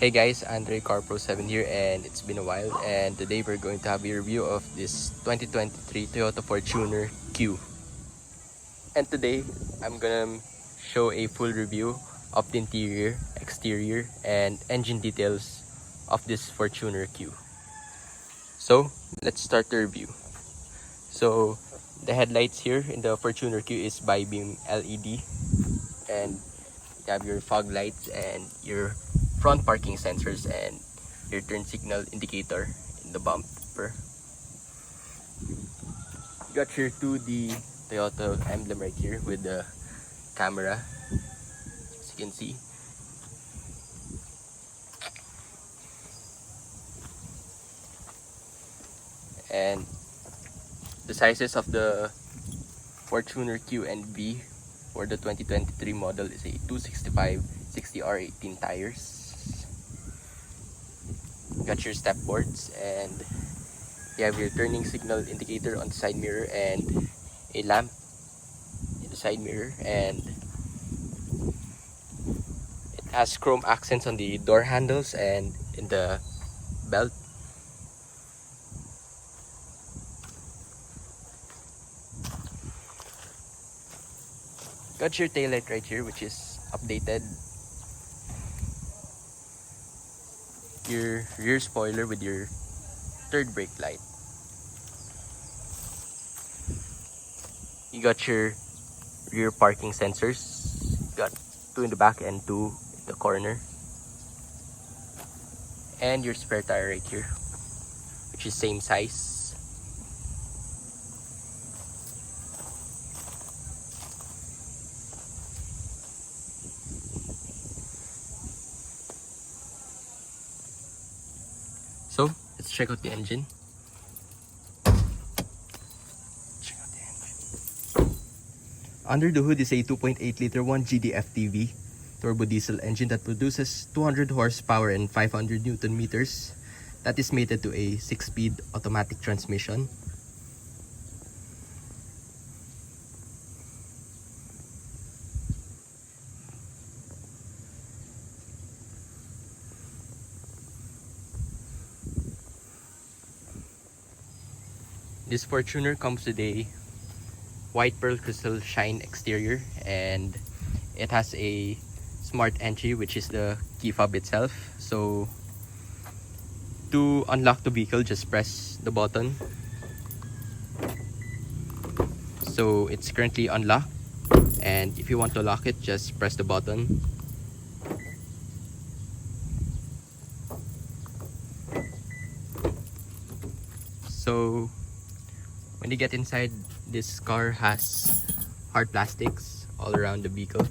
Hey guys, Andre Carpro 7 here, and it's been a while, and today we're going to have a review of this 2023 Toyota Fortuner Q. And today I'm gonna show a full review of the interior, exterior, and engine details of this Fortuner Q. So let's start the review. So the headlights here in the Fortuner Q is bi-beam LED, and you have your fog lights and your front parking sensors and your turn signal indicator in the bumper. You got your 2D Toyota emblem right here with the camera, as you can see. And the sizes of the Fortuner Q and V for the 2023 model is a 265 60R18 tires. Got your step boards, and you have your turning signal indicator on the side mirror and a lamp in the side mirror, and it has chrome accents on the door handles and in the belt. Got your taillight right here, which is updated. Your rear spoiler with your third brake light. You got your rear parking sensors. You got 2 in the back and 2 in the corner. And your spare tire right here, which is same size. So let's check out the engine. Under the hood is a 2.8 liter 1GD FTV turbo diesel engine that produces 200 horsepower and 500 Newton meters. That is mated to a 6-speed automatic transmission. This Fortuner comes with a white pearl crystal shine exterior, and it has a smart entry, which is the key fob itself. So to unlock the vehicle, just press the button. So it's currently unlocked, and if you want to lock it, just press the button. So when you get inside, this car has hard plastics all around the vehicle.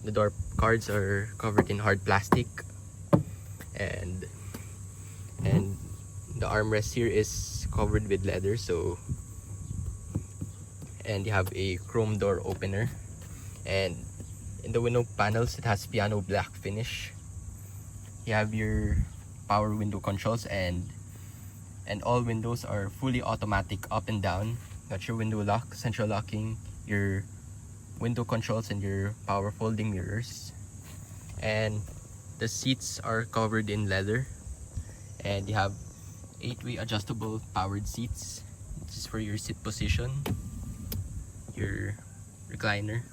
The door cards are covered in hard plastic, and the armrest here is covered with leather. So, and you have a chrome door opener, and in the window panels it has piano black finish. You have your power window controls, and all windows are fully automatic up and down. Got your window lock, central locking, your window controls, and your power folding mirrors. And the seats are covered in leather, and you have 8-way adjustable powered seats. This is for your seat position, your recliner,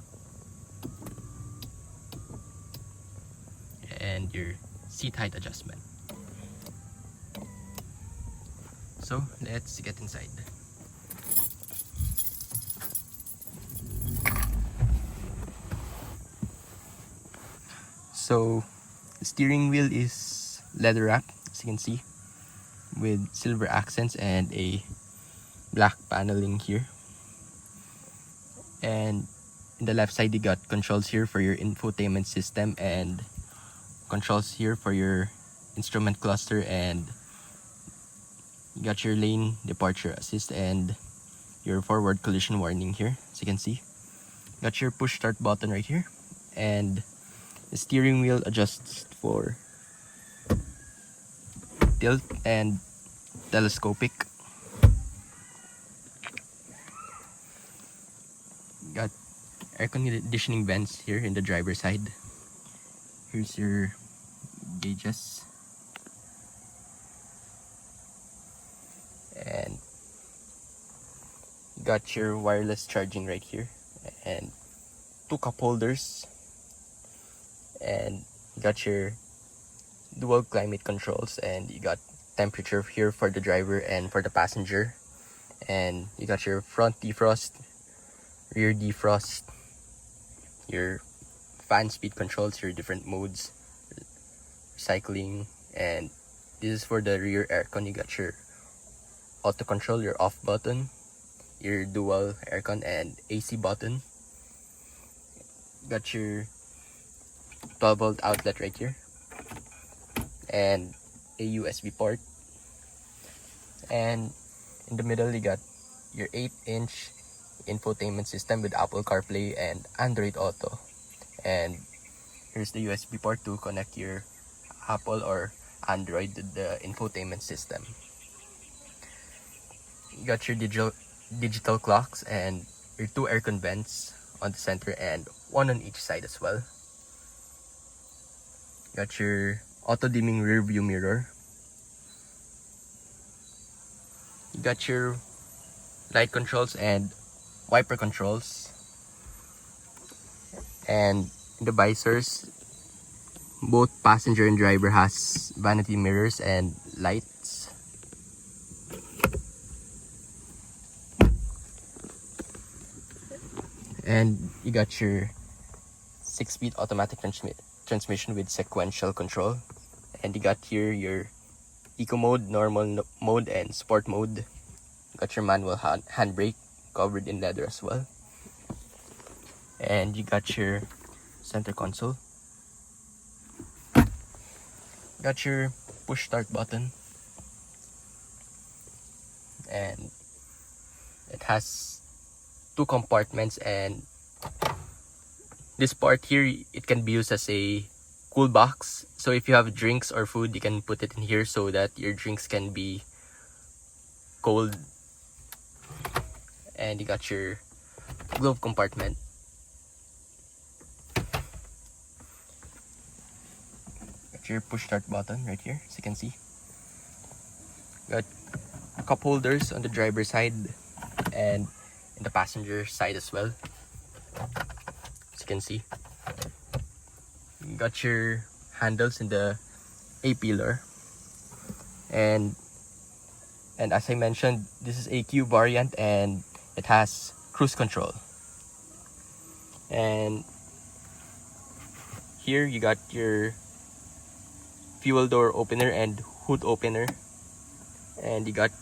and your seat height adjustment. So let's get inside. So the steering wheel is leather wrapped, as you can see, with silver accents and a black paneling here. And in the left side, you got controls here for your infotainment system, and controls here for your instrument cluster, and you got your lane departure assist and your forward collision warning here, as you can see. Got your push start button right here, and the steering wheel adjusts for tilt and telescopic. Got air conditioning vents here in the driver's side. Here's your gauges. And you got your wireless charging right here, and 2 cup holders, and you got your dual climate controls, and you got temperature here for the driver and for the passenger, and you got your front defrost, rear defrost, your fan speed controls, your different modes, cycling, and this is for the rear aircon. You got your auto control, your off button, your dual aircon and AC button. Got your 12-volt outlet right here, and a USB port. And in the middle you got your 8-inch infotainment system with Apple CarPlay and Android Auto. And here's the USB port to connect your Apple or Android to the infotainment system. You got your digital clocks and your 2 aircon vents on the center and 1 on each side as well. Got your auto dimming rear view mirror. You got your light controls and wiper controls. And in the visors, both passenger and driver has vanity mirrors and lights. And you got your 6-speed automatic transmission with sequential control. And you got here your eco mode, normal mode, and sport mode. Got your manual handbrake covered in leather as well. And you got your center console. Got your push start button. And it has 2 compartments, and this part here, it can be used as a cool box. So if you have drinks or food, you can put it in here so that your drinks can be cold. And you got your glove compartment. Got your push start button right here, as you can see. Got cup holders on the driver's side and in the passenger side as well, as you can see. You got your handles in the A-pillar, and as I mentioned, this is a Q variant and it has cruise control. And here you got your fuel door opener and hood opener, and you got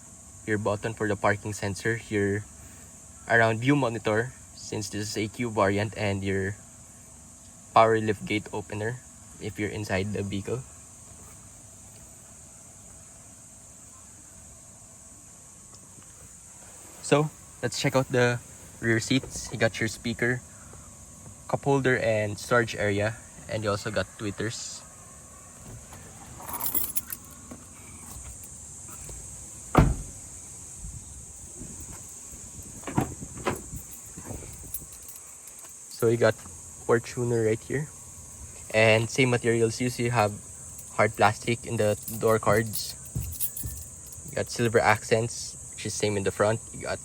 your button for the parking sensor, your around view monitor since this is a Q variant, and your power lift gate opener if you're inside the vehicle. So let's check out the rear seats. You got your speaker, cup holder, and storage area, and you also got tweeters. So you got Fortuner right here, and same materials used. You have hard plastic in the door cards. You got silver accents, which is same in the front. You got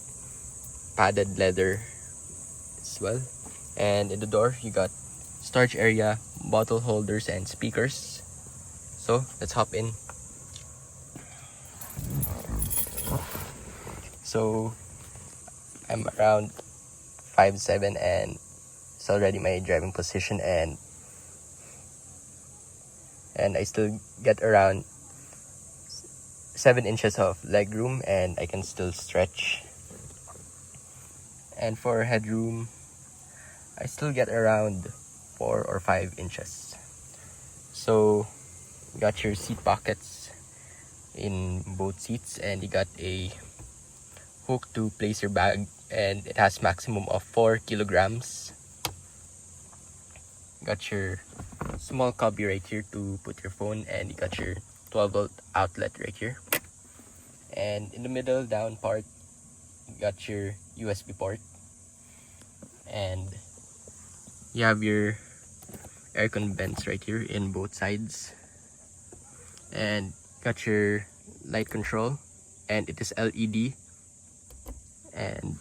padded leather as well, and in the door you got storage area, bottle holders, and speakers. So let's hop in. So I'm around 5'7", and it's already my driving position, and I still get around 7 inches of leg room, and I can still stretch. And for headroom, I still get around 4 or 5 inches. So you got your seat pockets in both seats, and you got a hook to place your bag, and it has maximum of 4 kilograms. You got your small cubby right here to put your phone, and you got your 12-volt outlet right here. And in the middle down part, you got your USB port, and you have your aircon vents right here in both sides. and got your light control, and it is LED. And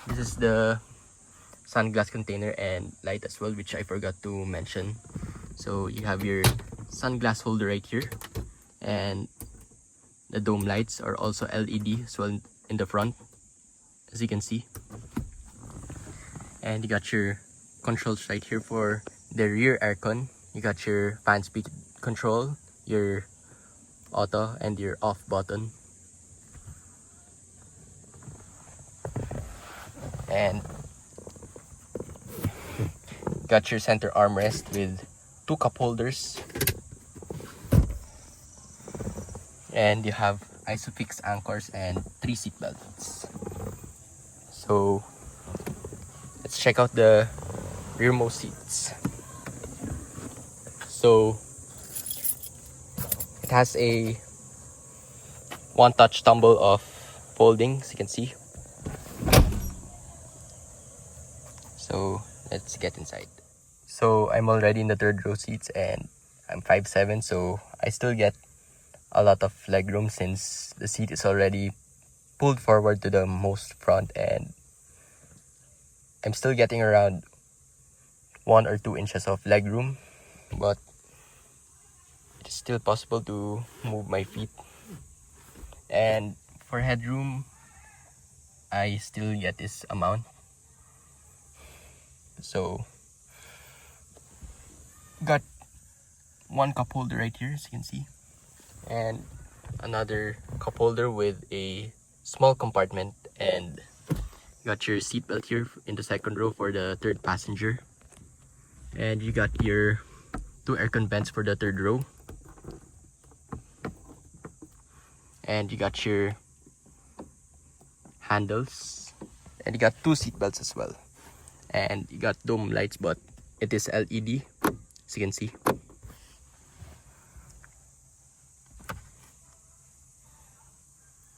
this is the sunglass container and light as well, which I forgot to mention. So you have your sunglass holder right here, and the dome lights are also LED as well in the front, as you can see. And you got your controls right here for the rear aircon. You got your fan speed control, your auto, and your off button. And got your center armrest with 2 cup holders. And you have Isofix anchors and 3 seat belts. So let's check out the rearmost seats. So it has a one-touch tumble of folding, as you can see. So let's get inside. So I'm already in the third row seats, and I'm 5'7", so I still get a lot of legroom since the seat is already pulled forward to the most front, and I'm still getting around 1 or 2 inches of legroom, but it's still possible to move my feet. And for headroom, I still get this amount. So got 1 cup holder right here, as you can see, and another cup holder with a small compartment, and got your seat belt here in the second row for the third passenger. And you got your 2 aircon vents for the third row, and you got your handles, and you got 2 seat belts as well. And you got dome lights, but it is LED, as you can see.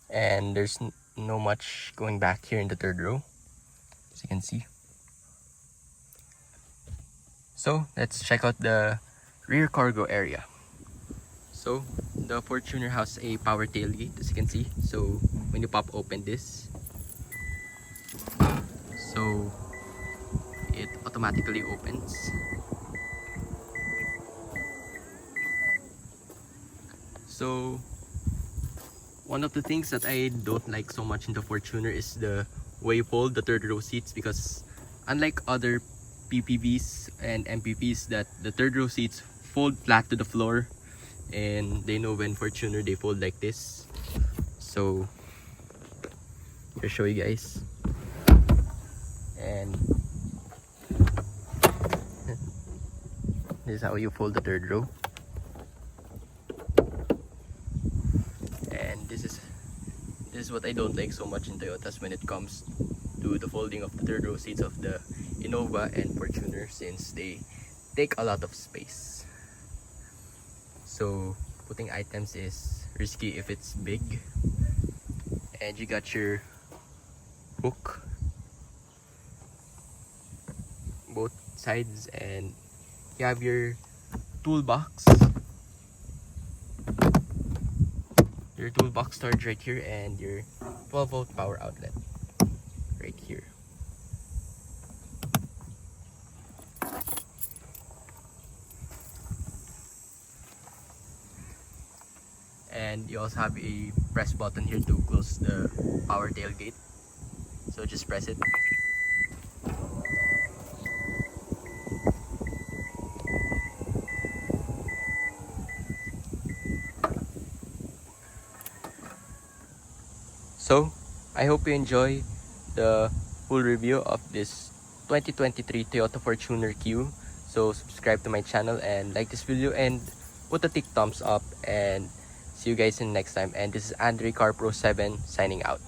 And there's no much going back here in the third row, as you can see. So let's check out the rear cargo area. So the Fortuner has a power tailgate, as you can see. So when you pop open this, so it automatically opens. So one of the things that I don't like so much in the Fortuner is the way you fold the third row seats, because unlike other PPVs and MPVs that the third row seats fold flat to the floor, and they know when Fortuner they fold like this. So I'll show you guys. And this is how you fold the third row. And this is what I don't like so much in Toyotas when it comes to the folding of the third row seats of the Innova and Fortuner, since they take a lot of space. So putting items is risky if it's big. And you got your hook both sides, and you have your toolbox storage right here, and your 12-volt power outlet right here. And you also have a press button here to close the power tailgate, so just press it. So I hope you enjoy the full review of this 2023 Toyota Fortuner Q. So subscribe to my channel and like this video and put a thick thumbs up, and see you guys in next time. And this is Andre CarPro 7 signing out.